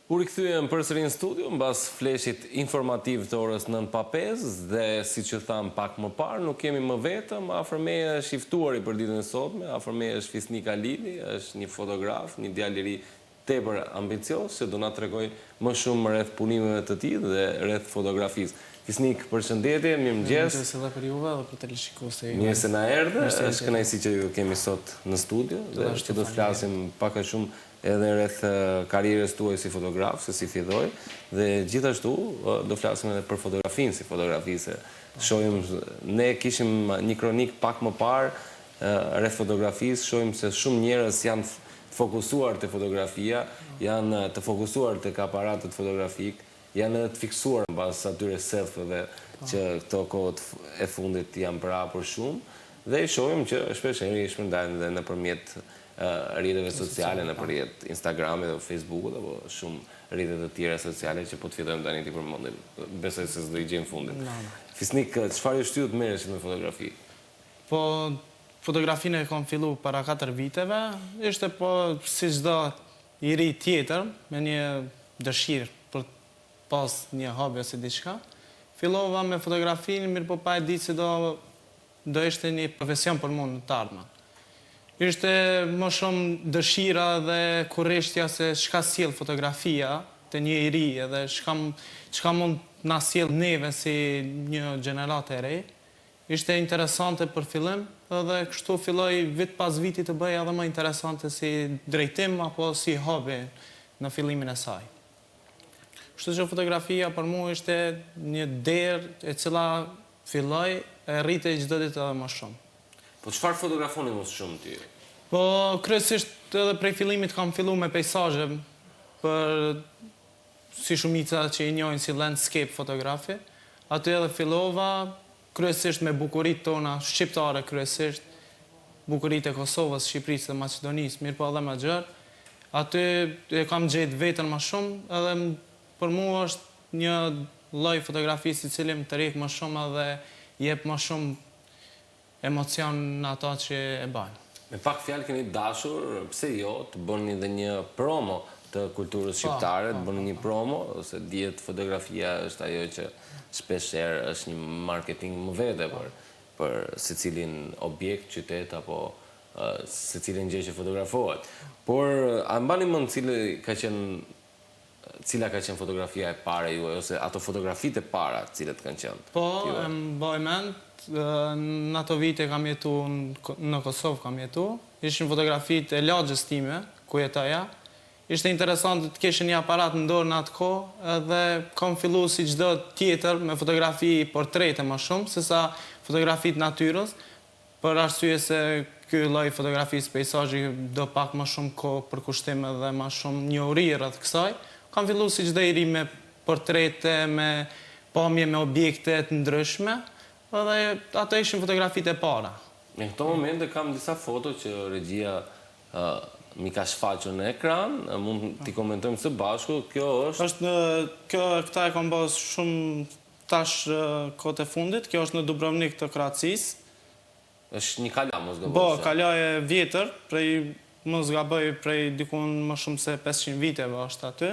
U rikthyem përsëri në studio mbas fleshit informativ të orës 9:05 dhe siç që tham pak më parë, nuk kemi më vetëm, afër meje është i ftuari për ditën e sotme, afër meje është Fisnik Alili, është një fotograf, një djalë i ri tepër ambicios që do na tregoj më shumë rreth punimeve të tij dhe rreth fotografisë. Fisnik, përshëndetje, mirëmëngjes. Mirëmëngjes edhe për juve dhe për televizionin. Mirë se na erdhe, është kënaqësi që ju kemi sot në studio dhe që do të flasim pak a shumë edhe rreth karrierës tuaj si fotograf, se si filloi, dhe gjithashtu do flasim edhe për fotografinë si fotografisë. Shohim, ne kishim një kronik pak më parë rreth fotografisë, shohim se shumë njerëz janë fokusuar te fotografia, janë të fokusuar tek aparatet fotografik, janë edhe të fiksuar mbas atyre selfieve që këto kohët e fundit janë përhapur shumë, dhe i shohim që shpesh i shpërndajnë edhe nëpërmjet rrjeteve sociale, nëpërmjet Instagramit dhe Facebookut apo shumë rrjete të tjera sociale që po të fillojmë tani ti përmendim. Besoj se s'do i gjejmë fundin. Fisnik, çfarë ju shtyhet merresh me fotografi? Po fotografinë e kam filluar para 4 viteve, ishte po si çdo i ri tjetër me një dëshirë për pas një hobi ose diçka. Fillova me fotografinë, mirë po pa e ditë se do ishte një profesion për mua në të ardhmen. Ishte më shumë dëshira dhe kurreshtja se çka sjell fotografia te një i ri edhe çka mund na sjell neve si një gjenerate e re. Ishte interesante për fillim, edhe kështu filloi vit pas viti të bëj edhe më interesante si drejtim apo si hobi në fillimin e saj. Kështu që fotografia për mua ishte një derë e cila filloi e rritej çdo ditë edhe më shumë. Po çfarë fotografoni më shumë ti? Po kryesisht edhe prej fillimit kam filluar me peizazhe për si shumica që i njohin si landscape fotografi. Aty edhe fillova kryesisht me bukuritë tona shqiptare kryesisht, bukuritë e Kosovës, Shqipërisë dhe Maqedonisë, mirë po edhe më gjerë. Aty e kam gjetë veten më shumë, edhe për mua është një lloj fotografisë i cili më tërheq më shumë edhe jep më shumë emocion në ato që e bëjmë. Me pak fjalë keni dashur, pse jo, të bëni edhe një promo të kulturës shqiptare, të bëni një promo, ose dihet fotografia është ajo që shpeshherë është një marketing më vete për secilin objekt, qytet apo secilin gjë që fotografohet. Por a mbani mend cila ka qenë fotografia e parë juaj ose ato fotografitë e para cilat kanë qenë? Po, e mbaj mend, në ato vite kam jetu në Kosovë kam jetu. Ishin fotografitë e lagjës time ku jetoja. Ishte interesante të kishin një aparat në dorë në atë kohë, edhe kam filluar si çdo tjetër me fotografi portrete më shumë sesa fotografitë natyrës, për arsye se ky lloj fotografisë peizazhi do pak më shumë kohë për kushtim edhe më shumë njohuri rreth kësaj. Kam filluar si çdo i ri me portrete, me pamje, me objekte të ndryshme, edhe ato ishin fotografitë e para. Në këto momente kam disa foto që regjia mi ka shfaqur në ekran, mund t'i komentojmë së bashku. Kjo është... Këta e kam bërë shumë tash kohët e fundit, kjo është në Dubrovnik të Kroacisë. Është një kala, mos gaboj. Po, kala e vjetër, mos gaboj prej dikun më shumë se 500 viteve është aty.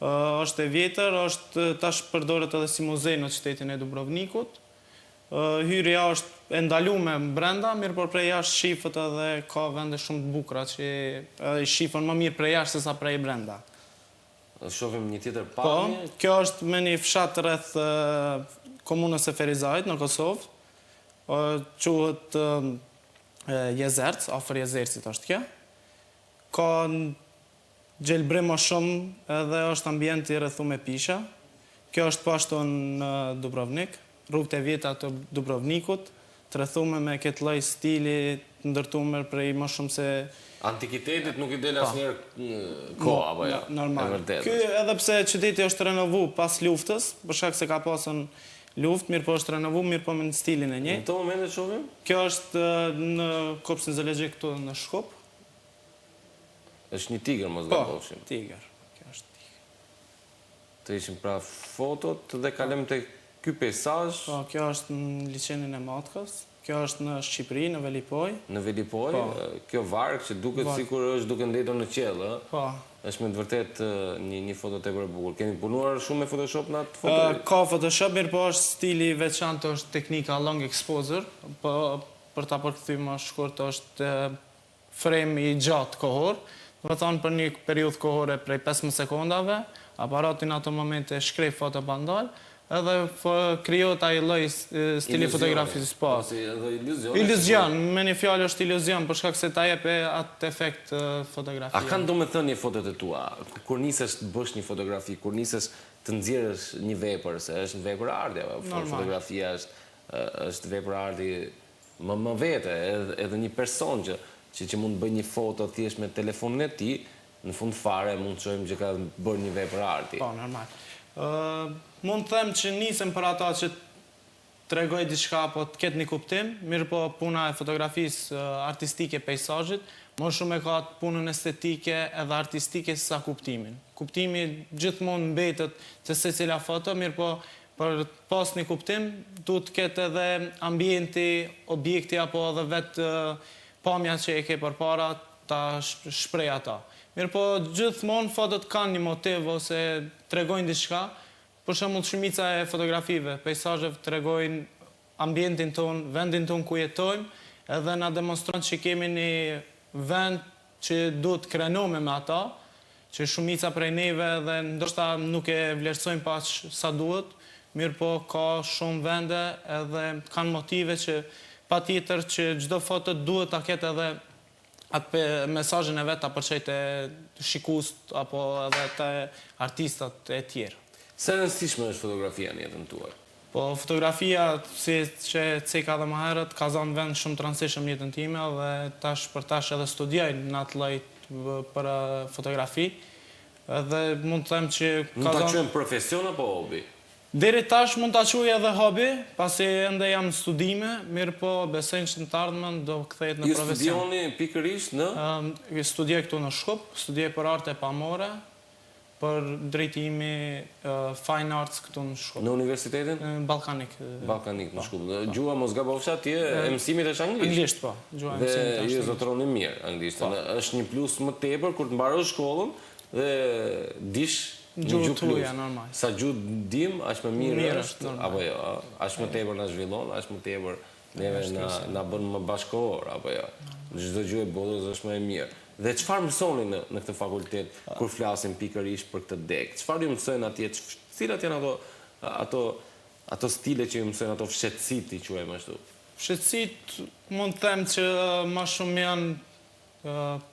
Është e vjetër, është tash përdoret edhe si muzej në qytetin e Dubrovnikut. Hyrja është e ndaluar brenda, mirë por prej jashtë shifët edhe ka vende shumë të bukura që i shifën më mirë prej jashtë sesa prej brenda. Shohim një tjetër pamje. Po, kjo është me një fshat rreth komunës e Ferizajt në Kosovë. Quhet Jezerc, afër Jezercit është kjo. Ka gjelbrim më shumë edhe është ambienti rrethuar me pisha. Kjo është pashtu në Dubrovnik. Rrugët e vjetra të Dubrovnikut, të rrethuar me këtë lloj stili të ndërtuar prej më shumë se antikitetit nuk i del asnjëherë koha apo jo. Normal. Ky edhe pse qyteti është renovuar pas luftës, për shkak se ka pasur luftë, mirë po është renovuar, mirë po me stilin e njëjtë. Në këto momente shohim? Kjo është në kopshtin zoologjik këtu në Shkup. Është një tigër mos gabojmë. Po, tigër. Kjo është tigër. Të ishim pra fotot dhe kalojmë te ky peizazh. Po, kjo është në liçenin e Matkës. Kjo është në Shqipëri, në Velipoj. Në Velipoj, kjo varg që duket sikur është duke ndetur në qiell, ë? Po. Është me të vërtet një foto tepër e bukur. Keni punuar shumë me Photoshop në atë foto? Ka Photoshop, mirë po është stili veçantë, është teknika long exposure, po për ta përkthyer më shkurt është frame i gjatë kohor, do të thonë për një periudhë kohore prej 15 sekondave, aparati në ato momente shkrep foto pa ndal, edhe krijohet ai lloj stili fotografisë, po. Iluzion, me një fjalë është iluzion, për shkak se ta jep atë efekt fotografie. A kanë domethënie fotot e tua? Kur nisesh të bësh një fotografi, kur nisesh të nxjerrësh një vepër, se është vepër arti, fotografia është vepër arti më vete, edhe një person që mund të bëjë një foto thjesht me telefonin e tij, në fund fare mund të shohim që ka bërë një vepër arti. Po, normal. Mund të them që nisem për ata që tregoj diçka apo të ketë një kuptim, mirë po puna e fotografisë artistike peizazhit, më shumë e ka punën estetike edhe artistike se sa kuptimin. Kuptimi gjithmonë mbetet te secila foto, mirë po për pas një kuptim duhet të ketë edhe ambienti, objekti apo edhe vetë pamja që e ke përpara ta shpreh ata. Mirë po gjithmonë fotot kanë një motiv ose tregojnë diçka. Për shembull, shumica e fotografive, peizazheve tregojnë ambientin ton, vendin ton ku jetojmë, edhe na demonstron që kemi një vend që duhet krenohemi me ata, që shumica prej neve dhe ndoshta nuk e vlerësojmë pas sa duhet, mirë po ka shumë vende edhe kanë motive që patjetër që çdo foto duhet ta ketë edhe atë mesazhin e vet ta përçej te shikuesit apo edhe te artistat e tjerë. Sa rëndësishme është fotografia në jetën tuaj? Po, fotografia, si që ceka dhe më herët, ka zonë vend shumë të rëndësishëm në jetën time dhe tash për tash edhe studioj në atë lloj për fotografi. Edhe mund të them që mund ta quajmë profesion apo hobi? Deri tash mund ta quaj edhe hobi, pasi ende jam në studime, mirë po besoj që në të ardhmen do kthehet në profesion. Ju studioni pikërisht në? Studioj këtu në Shkup, studioj për arte pamore, për drejtimi Fine Arts këtu në Shkup. Në universitetin? Ballkanik. Ballkanik në Shkup. Gjuha mos gabofsha atje, mësimit është anglisht? Anglisht, po. Gjuha mësimit është anglisht. Dhe ju zotroni mirë anglisht. Është një plus më tepër kur të mbarosh shkollën dhe dish një gjuhë plus. Normal. Sa gjuhë dim, aq më mirë është, apo jo? Aq më tepër na zhvillon, aq më tepër neve na bën më bashkëkohor, apo jo? Çdo gjuhë e botës është më e mirë. Dhe çfarë mësoni në këtë fakultet kur flasim pikërisht për këtë deg? Çfarë ju mësojnë atje? Cilat janë ato stile që ju mësojnë, ato fshehtësitë, i quajmë ashtu? Fshehtësitë mund të them që më shumë janë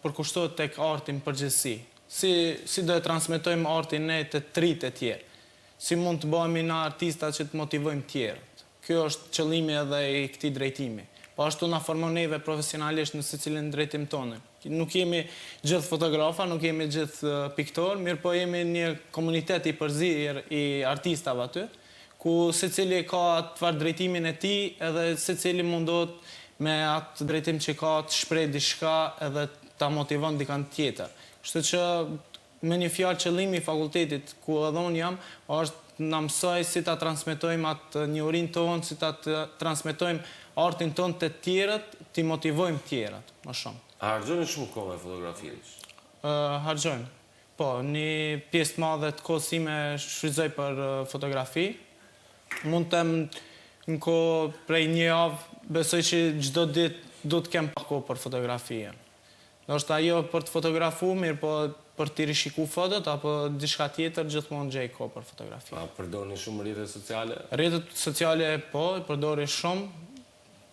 përkushtohet tek arti në përgjithësi. Si do e transmetojmë artin ne te tritë e tjerë? Si mund të bëhemi na artista që të motivojmë tjerët? Kjo është qëllimi edhe i këtij drejtimi. Po ashtu na formon neve profesionalisht në secilin drejtim tonë. Nuk jemi gjithë fotografa, nuk jemi gjithë piktor, mirë po jemi një komunitet i përzirë i artistave aty, ku secili ka atë drejtimin e tij edhe secili mundohet me atë drejtim që ka të shpreh diçka edhe ta motivon dikant tjetër. Kështu që me një fjalë qëllimi i fakultetit ku edhe unë jam, është na mësoj si ta transmetojmë atë njohurinë tonë, si ta transmetojmë artin tonë te tjerët, ti motivojmë tjerët më shumë. A harxhoni shumë kohë me fotografinë? Harxhojmë. Po, një pjesë të madhe të kohës sime shfrytëzoj për fotografi. Mund të them në kohë prej një javë besoj që çdo ditë do të kem pak kohë për fotografinë. Ndoshta jo për të fotografuar, mirë po për të rishikuar fotot apo diçka tjetër gjithmonë gjej kohë për fotografi. A përdorni shumë rrjetet sociale? Rrjetet sociale po, përdori shumë.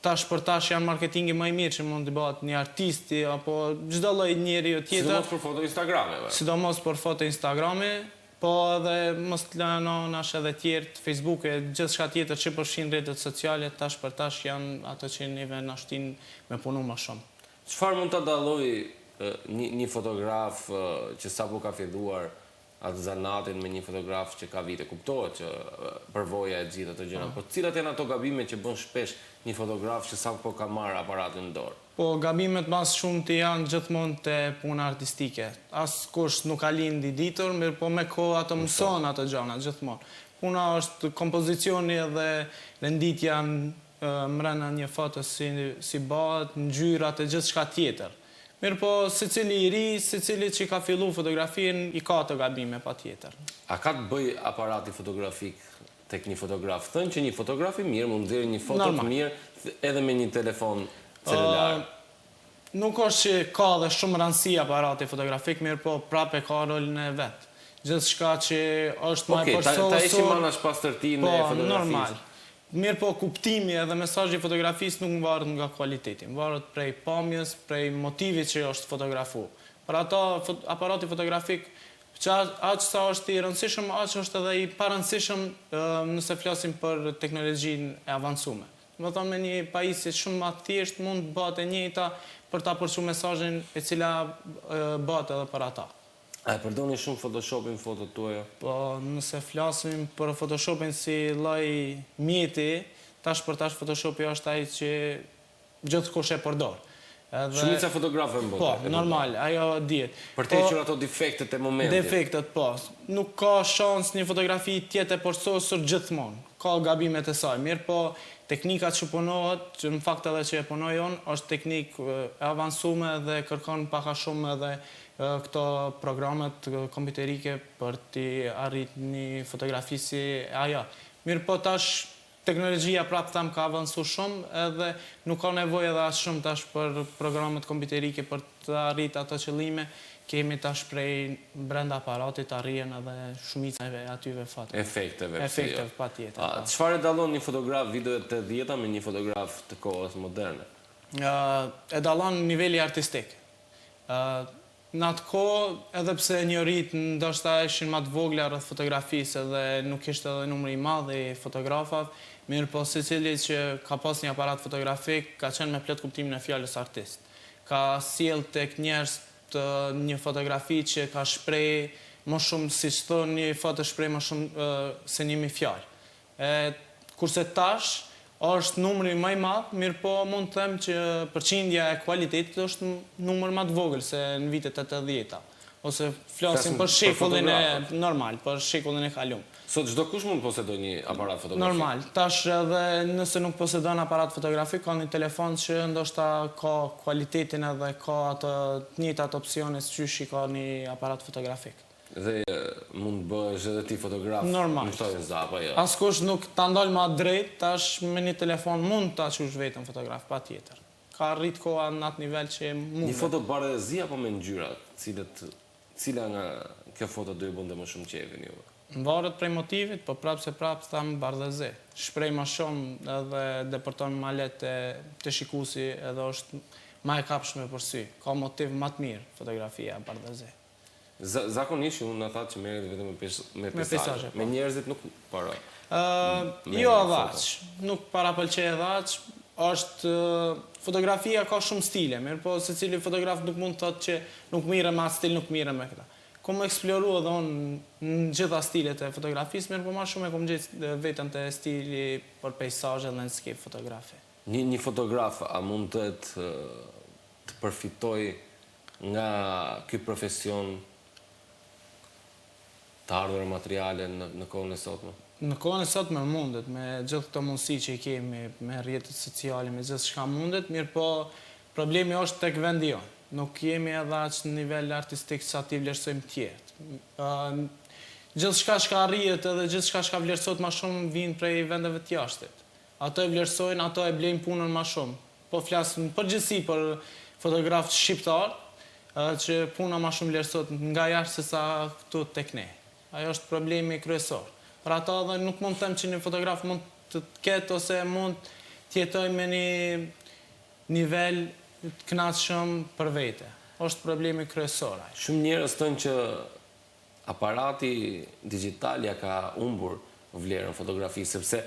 Tash për tash janë marketingi më i mirë që mund të bëhet një artisti apo çdo lloj njeriu tjetër. Sidomos për foto Instagrame. Sidomos për foto Instagrame, po edhe mos të lënonash edhe tjerë të Facebook-e, gjithçka tjetër që përfshin rrjetet sociale, tash për tash janë ato që neve na shtin me punu më shumë. Çfarë mund ta dallojë një fotograf që sapo ka filluar atë zanatin me një fotograf që ka vite? Kuptohet që përvoja e gjithë ato gjëra, po cilat janë ato gabime që bën shpesh një fotograf që sapo ka marrë aparatin në dorë? Po gabimet mas shumë të janë gjithmonë te puna artistike. Askush nuk ka lind i ditur, mirë po me kohë ato mëson ato gjëra gjithmonë. Puna është kompozicioni edhe renditja mrena një foto si bëhet, ngjyrat e gjithçka tjetër. Mirë po, secili i ri, secili që ka fillu fotografin, i ka të gabime pa tjetër. A ka të bëj aparati fotografik tek një fotograf? Thënë që një fotografi mirë mund nxjerrë një foto të mirë edhe me një telefon celular. Nuk është që ka dhe shumë rëndësi aparati fotografik, mirë po prape ka rolin e vetë. Gjithçka që është më e përsosur... Ta ishim anash pastërtinë e fotografisë. Normal. Mirë po, kuptimi edhe mesazhi i fotografisë nuk varet nga kualiteti, varet prej pamjes, prej motivit që është fotografu. Për ata, aparati fotografik, aq sa është i rëndësishëm, aq është edhe i parëndësishëm nëse flasim për teknologjinë e avancume. Do të thonë me një pajisje shumë më thjesht mund bëhet e njëjta për ta përçuar mesazhin e cila bëhet edhe për ata. A e përdoni shumë Photoshopin fotot tuaja? Po, nëse flasim për Photoshopin si lloj mjeti, tash Photoshopi është ai që gjithkush e përdor. Shumica fotografë në botë. Po, normal, ajo dihet. Për të hequr ato defektet e momentit. Defektet, po. Nuk ka shans një fotografi tjetë e përsosur gjithmonë. Ka gabimet e saj. Mirë po, teknikat që punohet, që në fakt edhe që e punojon, është teknik e avancume dhe kërkon paka shumë edhe këto programet kompjuterike për t'i arrit një fotografi si ajo. Mirë po tash teknologjia prapë tham ka avancu shumë edhe nuk ka nevojë edhe as shumë tash për programet kompjuterike për të arrit ato qëllime. Kemi tash prej brenda aparatit arrijen edhe shumica e atyve foto. Efekteve. Efekteve, patjetër. Çfarë dallon një fotograf video të 80-ta me një fotograf të kohës moderne? E dallon niveli artistik. Në atë kohë, edhe pse njorit ndoshta ishin më të vogla rreth fotografisë dhe nuk ishte edhe numri i madh i fotografave, mirë po secili që ka pas një aparat fotografik ka qenë me plot kuptimin e fjalës artist. Ka sjell tek njerëz një fotografi që ka shpreh më shumë, siç thonë, një foto shpreh më shumë se 1000 fjalë. Kurse tash është numri më i madh, mirë po mund të them që përqindja e kualitetit është numër më të vogël se në vitet 80-ta. Ose flasim për shekullin e normal, për shekullin e kaluar. Sot çdo kush mund posedoj një aparat fotografik. Normal. Tash edhe nëse nuk posedon aparat fotografik, ka një telefon që ndoshta ka kualitetin edhe ka ato të njëjtat opsione siç ka një aparat fotografik. Dhe mund bëhesh edhe ti fotograf. Normal. Askush nuk ta ndal më drejt, tash me një telefon mund ta qush vetëm fotograf, patjetër. Ka arrit koha në atë nivel që mund. Një foto bardhëzi apo me ngjyrat, cila nga kjo foto do ju bënte më shumë qefin juve? Varet prej motivit, po prapë tham bardhëzi. Shpreh më shumë edhe depërton më lehtë te shikuesi edhe është më e kapshme për sy. Ka motiv më të mirë fotografia bardhëzi. Zakonisht unë na thatë që merret vetëm me peisazhe. Me njerëzit nuk paroj. Jo adhaç, nuk parapëlqej adhaç. Është fotografia ka shumë stile, mirë po secili fotograf nuk mund të thotë që nuk mirë me atë stil, nuk mirë me këtë. Kom eksploru edhe unë në gjitha stilet e fotografisë, mirë po ma shumë e kom gjithë vetën të stili për peisazhe dhe landscape fotografi. Një fotograf a mund të përfitoj nga ky profesion të ardhur materiale në kohën e sotme? Në kohën e sotme mundet, me gjithë këto mundësi që i kemi, me rrjetet sociale, me gjithë shka mundet, mirë po problemi është tek vendi jonë. Nuk jemi edhe aq në nivel artistik sa ti vlerësojmë tjetë. Gjithë shka shka rrjet edhe gjithë shka shka vlerësot ma shumë vinë prej vendeve të jashtit. Ato e vlerësojnë, ato e blejnë punën ma shumë. Po flasën përgjithësi për fotografët shqiptar, që puna ma shumë vlerësot nga jashtë se sa këtu tek ne. Ajo është problemi kryesor. Për ata dhe nuk mund të them që një fotograf mund të ketë ose mund të jetoj me një nivel të kënaqshëm për vete. Është problemi kryesor. Shumë njerëz thonë që aparati digital ja ka humbur vlerën fotografisë, sepse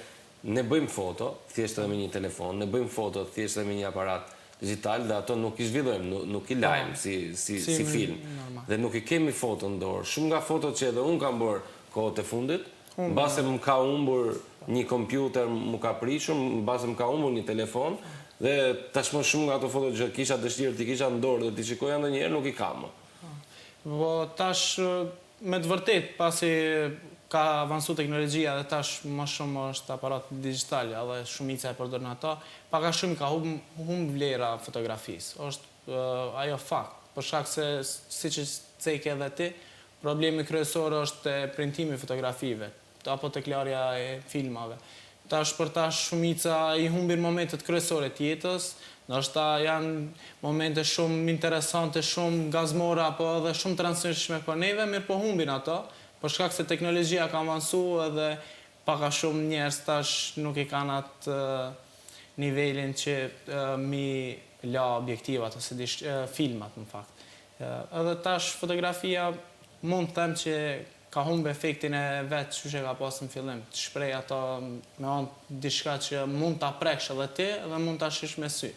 ne bëjmë foto thjesht edhe me një telefon, ne bëjmë foto thjesht edhe me një aparat digital dhe ato nuk i zhvillojmë, nuk i lajmë si film. Dhe nuk i kemi foto në dorë. Shumë nga fotot që edhe unë kam bërë kohët e fundit, mbase më ka humbur një kompjuter, më ka prishur, mbase më ka humbur një telefon, dhe tashmë shumë nga ato foto që kisha dëshirë t'i kisha në dorë dhe t'i shikoja ndonjëherë nuk i kam. Po tash me të vërtet, pasi ka avancu teknologjia dhe tash më shumë është aparat digital edhe shumica e përdorin ato, pak a shumë ka humb vlera fotografisë. Është ajo fakt, për shkak se siç e cek edhe ti, problemi kryesor është printimi i fotografive apo tek larja e filmave. Tash për tash shumica i humbin momentet kryesore të jetës, ndoshta janë momente shumë interesante, shumë gazmore apo edhe shumë të rëndësishme për neve, mirë po humbin ato, për shkak se teknologjia ka avancu edhe pak a shumë njerëz tash nuk i kanë atë nivelin që mi la objektivat ose filmat në fakt. Edhe tash fotografia mund të them që ka humbë efektin e vetë që ka pasë në fillim, të shprej ato me anë diçka që mund të apreksh edhe ti dhe mund të ashish me sy.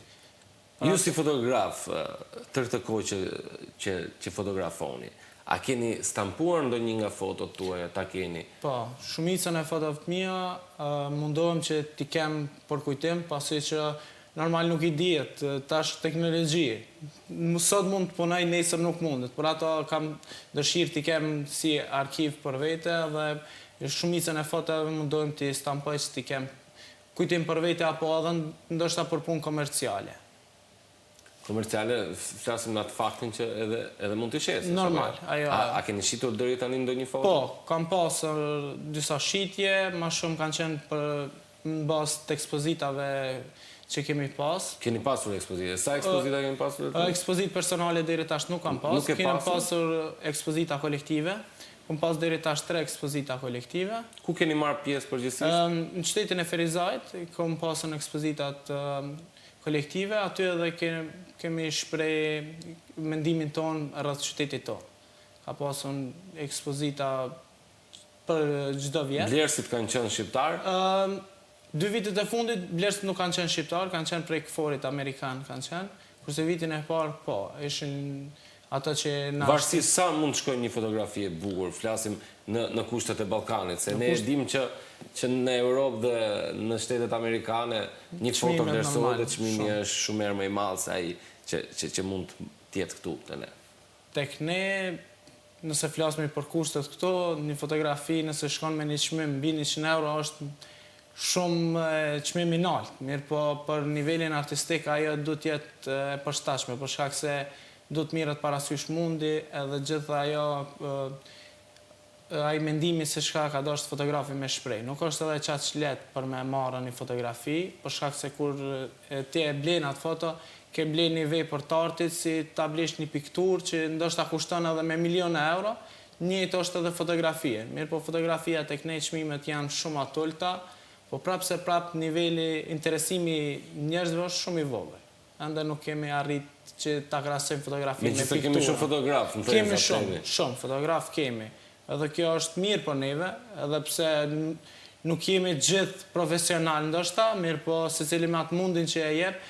Ju si fotograf, tërë të kohë që fotografoni, a keni stampuar ndonjë nga fotot tuaja, ta keni? Po, shumicën e fotove mia mundohem që t'i kem për kujtim, pasi që normal nuk i dihet, tash teknologji. Sot mund të punoj, nesër nuk mundet. Por ato kam dëshirë t'i kem si arkiv për vete dhe shumicën e fotove mundohem t'i stampoj që t'i kem kujtim për vete apo edhe ndoshta për punë komerciale. Komerciale, flasim në atë faktin që edhe mund të shesë. Normal. A keni shitur deri tani ndonjë foto? Po, kam pasur disa shitje, ma shumë kanë qenë në bazë të ekspozitave që kemi pas. Keni pasur ekspozite? Sa ekspozita kemi pasur? Ekspozit personale deri tash nuk kam pas. Kemi pasur ekspozita kolektive. Kam pas deri tash 3 ekspozita kolektive. Ku keni marrë pjesë përgjithsisht? Në qytetin e Ferizajt, kam pasur në ekspozitat kolektive, aty edhe kemi shprej mendimin ton rreth qytetit ton. Ka pasur ekspozita për çdo vjet. Blerësit kanë qenë shqiptar? 2 vitet e fundit blerësit nuk kanë qenë shqiptar, kanë qenë prej këforit amerikan kanë qenë, kurse vitin e parë po, ishin ato që na varësisht sa mund të shkojë një fotografi e bukur, flasim në kushtet e Ballkanit, se ne e dim që në Europë dhe në shtetet amerikane një foto vlerësohet dhe çmimi është shumë më i madh se ai që mund të jetë këtu te ne. Tek ne, nëse flasim për kushtet këto, një fotografi nëse shkon me një çmim mbi 100 euro është shumë çmim i lartë, mirë po për nivelin artistik ajo duhet të jetë e përshtatshme, për shkak se duhet të mirët parasysh mundi edhe gjithë ajo ai mendimi se çka ka dashur fotografi me shpreh. Nuk është edhe çaq lehtë për me marrë një fotografi, për shkak se kur ti e blen atë foto, ke blen një vepër të artit si ta blesh një pikturë që ndoshta kushton edhe me miliona euro, njëjtë është edhe fotografia. Mirë po fotografia tek ne çmimet janë shumë atulta, po prapë niveli interesimi njerëzve është shumë i vogël. Ende nuk kemi arrit që ta krahasojmë fotografinë me pikturë. Megjithëse kemi shumë fotograf, në kemi shumë fotograf kemi. Edhe kjo është mirë për neve, edhe pse nuk jemi gjithë profesional ndoshta, mirë po secili me atë mundin që e jep,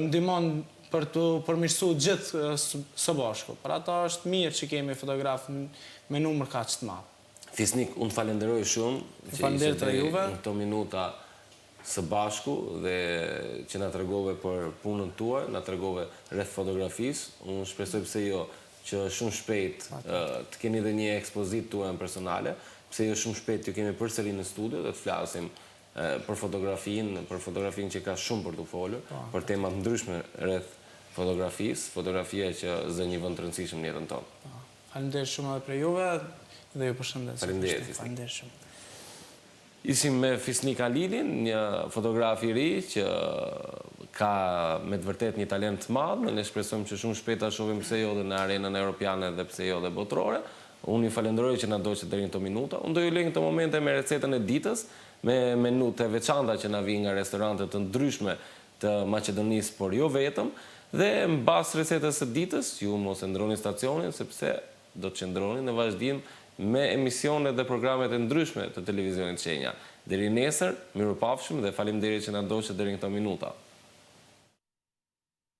ndihmon për të përmirësuar gjithë së bashku. Për ata është mirë që kemi fotograf me numër kaq të madh. Fisnik, unë falenderoj shumë që ishte në këto minuta së bashku dhe që na tregove për punën tuaj, na tregove rreth fotografisë. Unë shpresoj pse jo që shumë shpejt të keni dhe një ekspozitë tuaj personale, pse jo shumë shpejt të kemi përsëri në studio dhe të flasim për fotografinë që ka shumë për të folur, për tema të ndryshme rreth fotografisë, fotografia që zë një vend të rëndësishëm në jetën tonë. Faleminderit shumë edhe për juve dhe ju përshëndes. Faleminderit shumë. Isim me Fisnik Alilin, një fotograf i ri që ka me të vërtet një talent të madh, ne shpresojmë që shumë shpejt ta shohim pse jo dhe në arenën europiane dhe pse jo dhe botërore. Unë ju falenderoj që na ndoqët deri në këto minuta. Unë do ju lej këto momente me recetën e ditës, me menut e veçanta që na vijnë nga restorante të ndryshme të Maqedonisë, por jo vetëm, dhe mbas recetës së ditës, ju mos e ndroni stacionin sepse do të qëndroni në vazhdim me emisionet dhe programet e ndryshme të televizionit Qenja. Deri nesër, mirupafshim dhe faleminderit që na ndoqët deri në këto minuta.